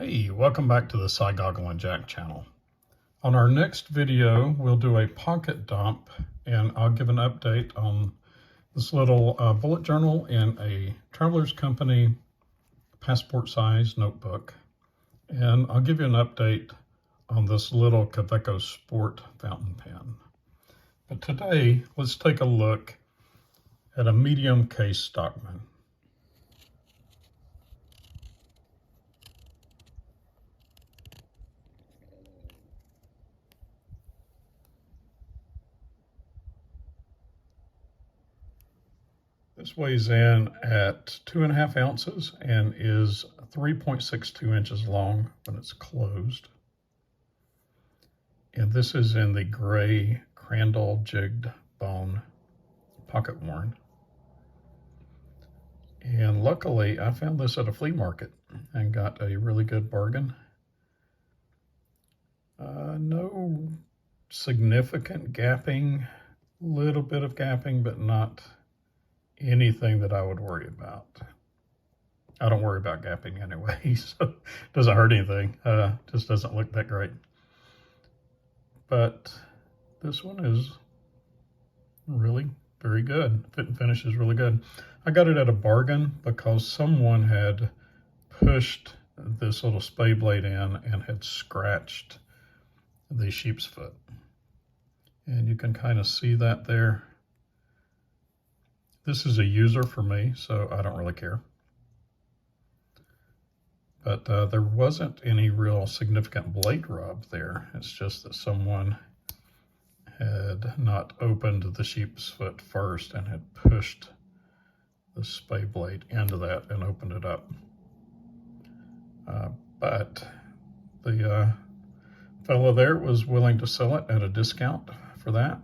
Hey, welcome back to the Side Goggle and Jack channel. On our next video, we'll do a pocket dump, and I'll give an update on this little bullet journal in a Traveler's Company passport size notebook. And I'll give you an update on this little Kaweco Sport fountain pen. But today, let's take a look at a medium case Stockman. This weighs in at 2.5 ounces and is 3.62 inches long when it's closed. And this is in the gray Crandall jigged bone pocket worn. And luckily I found this at a flea market and got a really good bargain. No significant gapping, little bit of gapping, but not anything that I would worry about. I don't worry about gapping anyway, so it doesn't hurt anything. Just doesn't look that great. But this one is really very good. Fit and finish is really good. I got it at a bargain because someone had pushed this little spay blade in and had scratched the sheep's foot. And you can kind of see that there. This is a user for me, so I don't really care. But there wasn't any real significant blade rub there. It's just that someone had not opened the sheep's foot first and had pushed the spay blade into that and opened it up. But the fellow there was willing to sell it at a discount for that.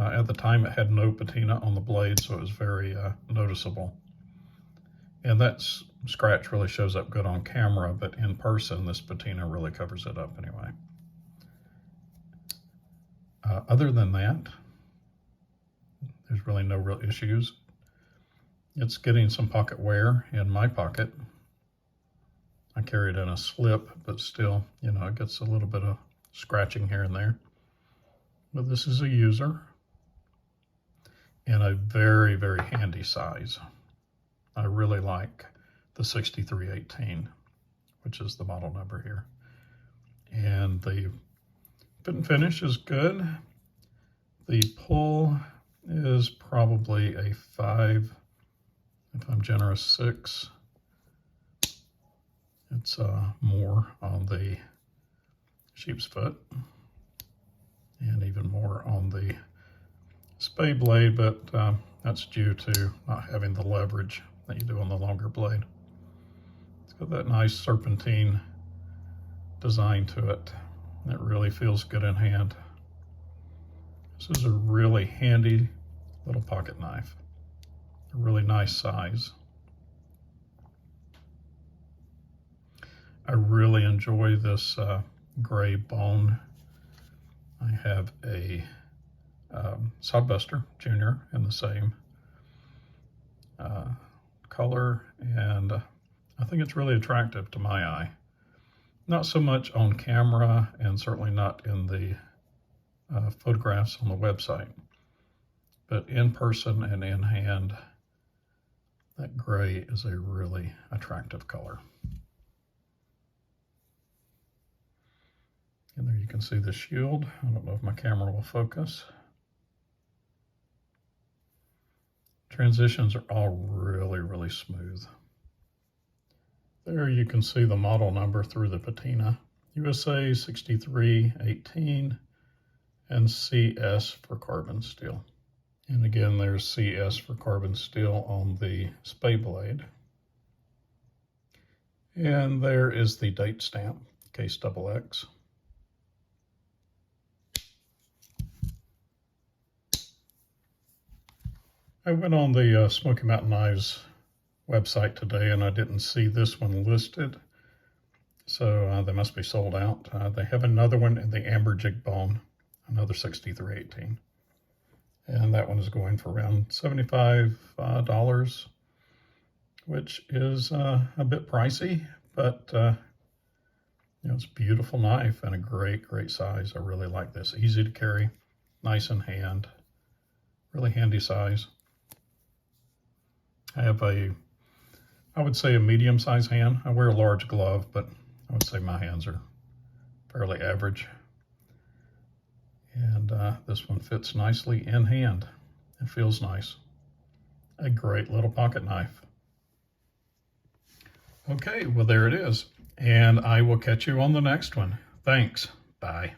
At the time, it had no patina on the blade, so it was very noticeable. And that scratch really shows up good on camera, but in person, this patina really covers it up anyway. Other than that, there's really no real issues. It's getting some pocket wear in my pocket. I carry it in a slip, but still, you know, it gets a little bit of scratching here and there. But this is a user. And a very, very handy size. I really like the 6318, which is the model number here. And the fit and finish is good. The pull is probably a 5, if I'm generous, 6. It's more on the sheep's foot and even more on the spay blade, but that's due to not having the leverage that you do on the longer blade. It's got that nice serpentine design to it. It really feels good in hand. This is a really handy little pocket knife. A really nice size. I really enjoy this gray bone. I have a Sodbuster Junior in the same color, and I think it's really attractive to my eye. Not so much on camera, and certainly not in the photographs on the website, but in person and in hand, that gray is a really attractive color. And there you can see the shield. I don't know if my camera will focus. Transitions are all really, really smooth. There you can see the model number through the patina. USA 6318 and CS for carbon steel. And again, there's CS for carbon steel on the spay blade. And there is the date stamp, case XX. I went on the Smoky Mountain Knives website today and I didn't see this one listed, so they must be sold out. They have another one in the amber jig bone, another 6318, and that one is going for around $75, which is a bit pricey, but it's a beautiful knife and a great size. I really like this. Easy to carry, nice in hand, really handy size. I have I would say a medium size hand. I wear a large glove, but I would say my hands are fairly average. And this one fits nicely in hand. It feels nice. A great little pocket knife. Okay, well there it is. And I will catch you on the next one. Thanks. Bye.